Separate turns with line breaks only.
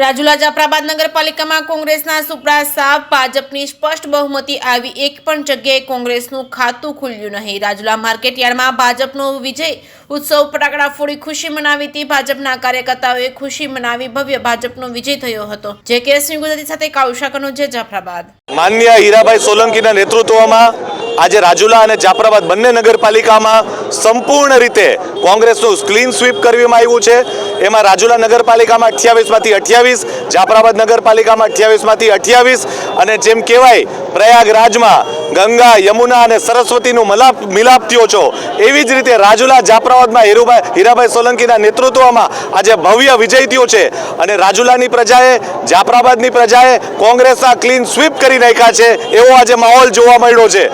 રાજુલા જાફરાબાદ નગરપાલિકામાં કોંગ્રેસના સુપ્રા સાફ ભાજપની સ્પષ્ટ બહુમતી આવી એક પણ જગ્યાએ કોંગ્રેસનું ખાતું ખુલ્યું નહીં। રાજુલા માર્કેટયાર્ડમાં ભાજપનો વિજય ઉત્સવ ફટાકડા ફોડી ખુશી મનાવી હતી। ભાજપના કાર્યકર્તાઓએ ખુશી મનાવી ભવ્ય ભાજપનો વિજય થયો હતો। જે કેસની ગુજરાતી સાથે કાઉશા કનોજે જાફરાબાદ।
માનનીય હીરાભાઈ સોલંકીના નેતૃત્વમાં આજે રાજુલા અને જાફરાબાદ બંને નગરપાલિકામાં સંપૂર્ણ રીતે કોંગ્રેસનું ક્લીન સ્વીપ કરવામાં આવ્યું છે। એમાં રાજુલા નગરપાલિકામાં 28માંથી 28, જાફરાબાદ નગરપાલિકામાં 28માંથી 28 અને જેમ કહેવાય પ્રયાગરાજમાં ગંગા યમુના અને સરસ્વતીનું મિલાપ થયો છો એવી જ રીતે રાજુલા જાફરાબાદમાં હીરાભાઈ સોલંકીના નેતૃત્વમાં આજે ભવ્ય વિજય થયો છે અને રાજુલાની પ્રજાએ જાફરાબાદની પ્રજાએ કોંગ્રેસના ક્લીન સ્વીપ કરી નાખ્યા છે એવો આજે માહોલ જોવા મળ્યો છે।